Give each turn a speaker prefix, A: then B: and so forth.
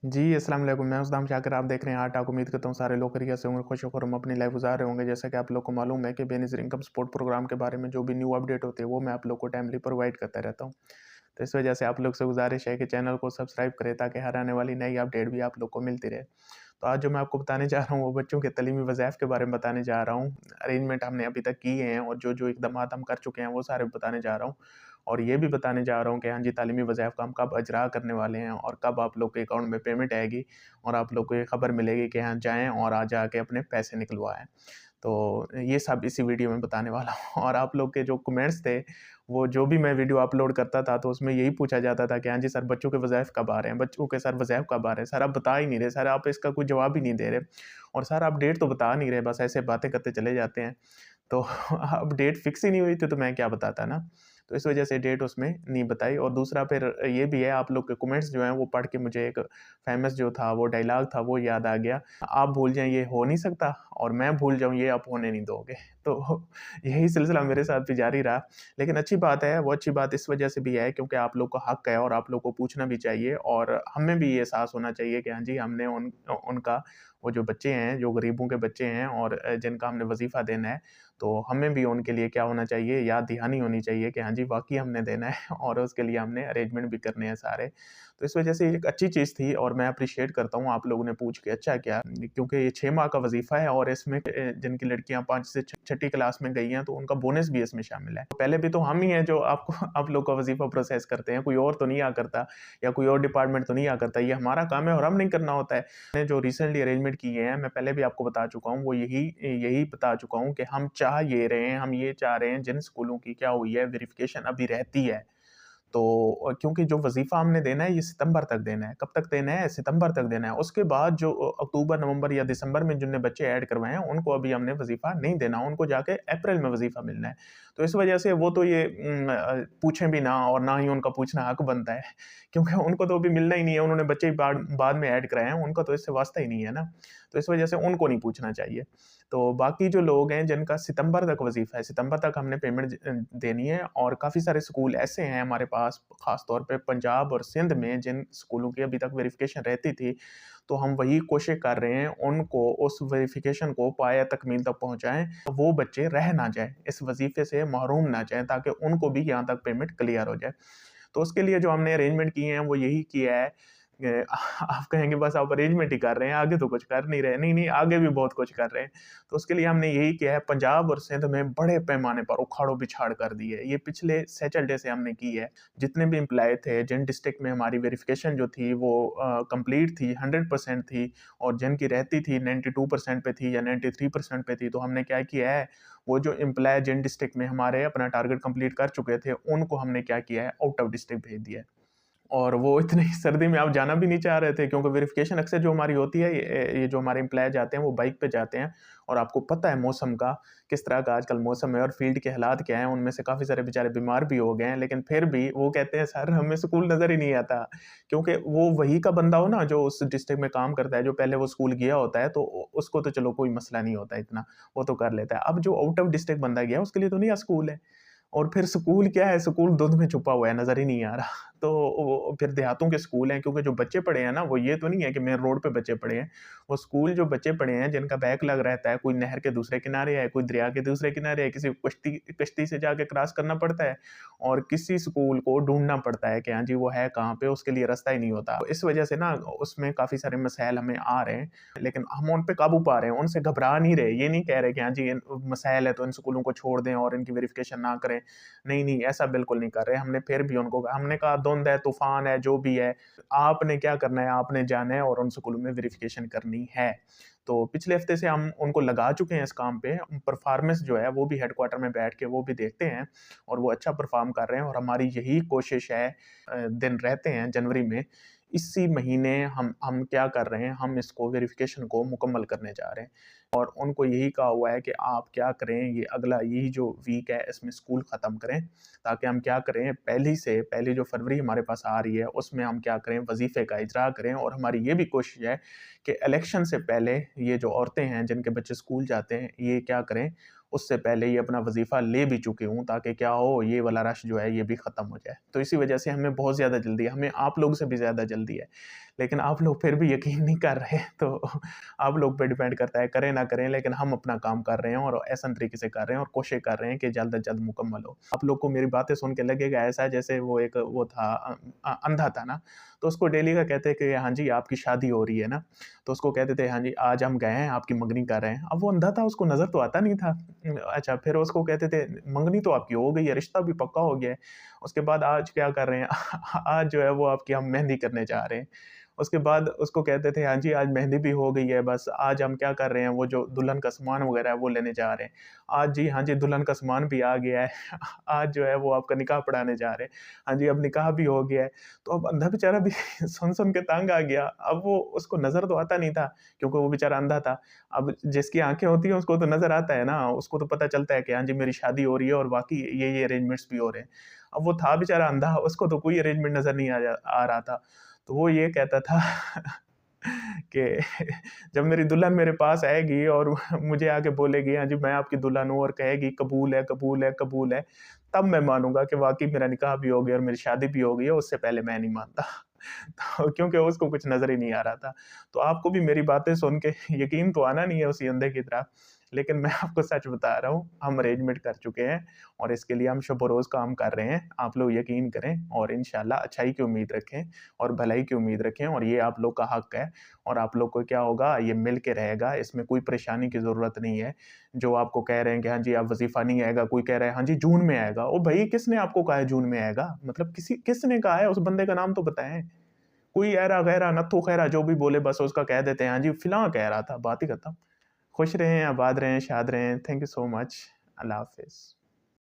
A: जी, अस्सलाम वालेकुम। मैं उस्ताद शाकिर, आप देख रहे हैं आर्ट। उम्मीद करता हूँ सारे लोग खैरियत से होंगे, खुश होकर हम अपनी लाइफ गुज़ार रहे होंगे। जैसा कि आप लोग को मालूम है कि बेनज़ीर इनकम सपोर्ट प्रोग्राम के बारे में जो भी न्यू अपडेट होती है, वो मैं आप लोग को टाइमली प्रोवाइड करता रहता हूँ। तो इस वजह से आप लोग से गुज़ारिश है कि चैनल को सब्सक्राइब करें ताकि हर आने वाली नई अपडेट भी आप लोग को मिलती रहे। तो आज जो मैं आपको बताने जा रहा हूँ, वो बच्चों के तलीमी वज़ाइफ़ के बारे में बताने जा रहा हूँ। अरेंजमेंट हमने अभी तक किए हैं और जो-जो इक़दामात हम कर चुके हैं, वो सारे बताने जा रहा हूँ। और ये भी बताने जा रहा हूँ कि हाँ जी, तालीमी वज़ाइफ़ का हम कब इजरा करने वाले हैं और कब आप लोग के अकाउंट में पेमेंट आएगी और आप लोग को ये खबर मिलेगी कि हाँ, जाएँ और आज जाके अपने पैसे निकलवाएँ। तो ये सब इसी वीडियो में बताने वाला हूँ। और आप लोग के जो कमेंट्स थे, वो जो भी मैं वीडियो अपलोड करता था, तो उसमें यही पूछा जाता था कि हाँ जी सर, बच्चों के वज़ाइफ़ कब आ रहे हैं? बच्चों के सर वज़ाइफ़ कब आ रहे हैं? सर आप बता ही नहीं रहे, सर आप इसका कोई जवाब ही नहीं दे रहे और सर आप डेट तो बता नहीं रहे, बस ऐसे बातें करते चले जाते हैं। तो अब डेट फिक्स ही नहीं हुई थी, तो मैं क्या बताता ना? तो इस वजह से डेट उसमें नहीं बताई। और दूसरा फिर ये भी है, आप लोग के कमेंट्स जो हैं वो पढ़ के मुझे एक फ़ेमस जो था वो डायलॉग था वो याद आ गया। आप भूल जाएँ ये हो नहीं सकता और मैं भूल जाऊँ ये आप होने नहीं दोगे। तो यही सिलसिला मेरे साथ भी जारी रहा। लेकिन अच्छी बात है, वो अच्छी बात इस वजह से भी है क्योंकि आप लोग का हक है और आप लोग को पूछना भी चाहिए और हमें भी ये एहसास होना चाहिए कि हाँ जी, हमने उनका वो जो बच्चे हैं, जो गरीबों के बच्चे हैं और जिनका हमने वज़ीफ़ा देना है, तो हमें भी उनके लिए क्या होना चाहिए, याद दहानी होनी चाहिए कि हाँ जी, वाक़ई हमने देना है और उसके लिए हमने अरेंजमेंट भी करने हैं सारे। तो इस वजह से ये एक अच्छी चीज़ थी और मैं एप्रिशिएट करता हूँ, आप लोगों ने पूछ के अच्छा किया क्योंकि ये 6 माह का वज़ीफ़ा है और इसमें जिनकी लड़कियाँ 5 से छठी क्लास में गई हैं, तो उनका बोनस भी इसमें शामिल है। पहले भी तो हम ही हैं जो आपको आप लोग का वज़ीफ़ा प्रोसेस करते हैं, कोई और तो नहीं करता या कोई और डिपार्टमेंट तो नहीं करता। ये हमारा काम है और हम नहीं करना होता है। मैंने जो रिसेंटली अरेंजमेंट किए हैं, मैं पहले भी आपको बता चुका हूँ, वो यही यही बता चुका हूँ कि हम चाह ये रहे हैं, हम ये चाह रहे हैं जिन स्कूलों की क्या हुई है वेरिफ़िकेशन अभी रहती है। तो क्योंकि जो वज़ीफ़ा हमने देना है ये सितंबर तक देना है। कब तक देना है? सितंबर तक देना है। उसके बाद जो अक्टूबर, नवंबर या दिसंबर में जिनने बच्चे ऐड करवाए हैं, उनको अभी हमने वज़ीफ़ा नहीं देना, उनको जाके अप्रैल में वज़ीफ़ा मिलना है। तो इस वजह से वो तो ये पूछें भी ना और ना ही उनका पूछना हक बनता है क्योंकि उनको तो अभी मिलना ही नहीं है, उन्होंने बच्चे ही बाद बाद में ऐड कराए हैं, उनका तो इससे वास्ता ही नहीं है ना। तो इस वजह से उनको नहीं पूछना चाहिए। तो बाकी जो लोग हैं जिनका सितंबर तक वज़ीफ़ा है, सितंबर तक हमने पेमेंट देनी है और काफ़ी सारे स्कूल ऐसे हैं हमारे पास, ख़ास तौर पे पंजाब और सिंध में जिन स्कूलों की अभी तक वेरिफ़िकेशन रहती थी, तो हम वही कोशिश कर रहे हैं उनको उस वेरिफ़िकेशन को पाया तकमील तक पहुँचाएँ, वो बच्चे रह ना जाएँ, इस वज़ीफ़े से महरूम ना जाएँ ताकि उनको भी यहाँ तक पेमेंट क्लियर हो जाए। तो उसके लिए जो हमने अरेंजमेंट किए हैं वो यही किया है आप कहेंगे बस आप अरेंजमेंट ही कर रहे हैं, आगे तो कुछ कर नहीं रहे। नहीं, नहीं, आगे भी बहुत कुछ कर रहे हैं। तो उसके लिए हमने यही किया है, पंजाब और सिंध में बड़े पैमाने पर उखाड़ो-पिछाड़ कर दी है। ये पिछले सैटरडे से हमने की है। जितने भी एम्प्लॉयी थे, जिन डिस्ट्रिक्ट में हमारी वेरिफ़िकेशन जो थी वो कंप्लीट थी, 100% थी और जिनकी रहती थी 92% पे थी या 93% पे थी, तो हमने क्या किया है, वो जो एम्प्लॉयी जिन डिस्ट्रिक्ट में हमारे अपना टारगेट कंप्लीट कर चुके थे, उनको हमने क्या किया है, आउट ऑफ डिस्ट्रिक्ट भेज दिया है। और वो इतनी सर्दी में आप जाना भी नहीं चाह रहे थे क्योंकि वेरिफ़िकेशन अक्सर जो हमारी होती है, ये जो हमारे एम्प्लॉयी जाते हैं, वो बाइक पे जाते हैं और आपको पता है मौसम का, किस तरह का आजकल मौसम है और फ़ील्ड के हालात क्या हैं, उनमें से काफ़ी सारे बेचारे बीमार भी हो गए हैं, लेकिन फिर भी वो कहते हैं, "सर, हमें स्कूल नज़र ही नहीं आता।" क्योंकि वो वही का बंदा हो ना, जो उस डिस्ट्रिक्ट में काम करता है, जो पहले वो स्कूल गया होता है, तो उसको तो चलो कोई मसला नहीं होता इतना, वो तो कर लेता है। अब जो आउट ऑफ डिस्ट्रिक्ट बंदा गया, उसके लिए तो नया स्कूल है। और फिर स्कूल क्या है, स्कूल धुंध में छुपा हुआ है, नज़र ही नहीं आ रहा। तो वो फिर देहातों के स्कूल हैं क्योंकि जो बच्चे पढ़े हैं ना, वो ये तो नहीं है कि मेन रोड पे बच्चे पढ़े हैं। वो स्कूल जो बच्चे पढ़े हैं, जिनका बैकलॉग रहता है, कोई नहर के दूसरे किनारे है, कोई दरिया के दूसरे किनारे है, किसी को कश्ती कश्ती से जाके क्रॉस करना पड़ता है और किसी स्कूल को ढूँढना पड़ता है कि हाँ जी, वो है कहाँ पे, उसके लिए रास्ता ही नहीं होता। तो इस वजह से ना उसमें काफ़ी सारे मसाइल हमें आ रहे हैं, लेकिन हम उन पे काबू पा रहे हैं, उनसे घबरा नहीं रहे। ये नहीं कह रहे कि हाँ जी, इन मसाइल है तो इन स्कूलों को छोड़ दें और इनकी वेरिफ़िकेशन ना करें। नहीं, नहीं, ऐसा बिल्कुल नहीं कर रहे। हमने फिर भी उनको हमने कहा धुंध है, तूफ़ान है, जो भी है, आपने क्या करना है, आपने जाना है और उन स्कूलों में वेरिफ़िकेशन करनी है। तो पिछले हफ़्ते से हम उनको लगा चुके हैं इस काम पे। परफ़ॉर्मेंस जो है वो भी हेडक्वार्टर में बैठ के वो भी देखते हैं और वो अच्छा परफ़ॉर्म कर रहे हैं और हमारी यही कोशिश है, दिन रहते हैं जनवरी में, इसी महीने हम क्या कर रहे हैं, हम इसको वेरिफ़िकेशन को मुकम्मल करने जा रहे हैं। और उनको यही कहा हुआ है कि आप क्या करें, ये अगला यही जो वीक है इसमें स्कूल ख़त्म करें, ताकि हम क्या करें, पहली जो फरवरी हमारे पास आ रही है उसमें हम क्या करें, वज़ीफ़े का इजरा करें। और हमारी ये भी कोशिश है कि इलेक्शन से पहले ये जो औरतें हैं जिनके बच्चे स्कूल जाते हैं, ये क्या करें, उससे पहले ये अपना वज़ीफ़ा ले भी चुके हों ताकि क्या हो, ये वाला रश जो है ये भी ख़त्म हो जाए। तो इसी वजह से हमें बहुत ज़्यादा जल्दी है, हमें आप लोगों से भी ज़्यादा जल्दी है। लेकिन आप लोग फिर भी यकीन नहीं कर रहे, तो आप लोग पे डिपेंड करता है, करें ना करें, लेकिन हम अपना काम कर रहे हैं और ऐसा तरीके से कर रहे हैं और कोशिश कर रहे हैं कि जल्द से जल्द मुकम्मल हो। आप लोग को मेरी बातें सुन के लगेगा ऐसा जैसे वो एक वो था अंधा था ना, तो उसको डेली का कहते हैं कि हाँ जी, आपकी शादी हो रही है ना, तो उसको कहते थे हाँ जी, आज हम गए हैं, आपकी मंगनी कर रहे हैं। अब वो अंधा था, उसको नज़र तो आता नहीं था। अच्छा, फिर उसको कहते थे मंगनी तो आपकी हो गई है, रिश्ता भी पक्का हो गया है। उसके बाद आज क्या कर रहे हैं आज जो है वो आपकी हम मेहंदी करने जा रहे हैं। उसके बाद उसको कहते थे, हाँ जी, आज मेहंदी भी हो गई है, बस आज हम क्या कर रहे हैं, वो जो दुल्हन का सामान वगैरह है, वो लेने जा रहे हैं। आज जी, हाँ जी, दुल्हन का सामान भी आ गया है। आज जो है वो आपका निकाह पढ़ाने जा रहे हैं। हाँ जी, अब निकाह भी हो गया है। तो अब अंधा बेचारा भी सुन-सुन के तंग आ गया। अब वो उसको नज़र तो आता नहीं था, क्योंकि वो बेचारा अंधा था। अब जिसकी आँखें होती हैं, उसको तो नज़र आता है ना, उसको तो पता चलता है कि हाँ जी, मेरी शादी हो रही है और बाकी ये अरेंजमेंट्स भी हो रहे हैं। अब वो था बेचारा अंधा, उसको तो कोई अरेंजमेंट नज़र नहीं आ रहा था। तो वो ये कहता था कि जब मेरी दुल्हन मेरे पास आएगी और मुझे आके बोलेगी, हाँ जी, मैं आपकी दुल्हन हूँ, और कहेगी कबूल है, कबूल है, कबूल है, तब मैं मानूँगा कि वाक़ई मेरा निकाह भी हो गया और मेरी शादी भी हो गई है, उससे पहले मैं नहीं मानता। तो क्योंकि उसको कुछ नज़र ही नहीं आ रहा था। तो आपको भी मेरी बातें सुन के यकीन तो आना नहीं है उसी अंधे की तरह, लेकिन मैं आपको सच बता रहा हूँ, हम अरेंजमेंट कर चुके हैं और इसके लिए हम शब-ओ-रोज़ काम कर रहे हैं। आप लोग यकीन करें और इंशाल्लाह अच्छाई की उम्मीद रखें और भलाई की उम्मीद रखें, और ये आप लोग का हक है और आप लोग को क्या होगा, ये मिल के रहेगा, इसमें कोई परेशानी की ज़रूरत नहीं है। जो आपको कह रहे हैं कि हाँ जी, अब वज़ीफ़ा नहीं आएगा, कोई कह रहा है हाँ जी, जून में आएगा। ओ भई, किसने आपको कहा है जून में आएगा? मतलब किसने कहा है? उस बंदे का नाम तो बताएँ। कोई ऐरा-गैरा, नत्थू-खैरा जो भी बोले बस उसका कह देते हैं, हाँ जी, फिलाँ कह रहा था, बात ही खत्म। खुश रहें, आबाद रहें, शाद रहें। Thank you so much. अल्लाह हाफ़िज़।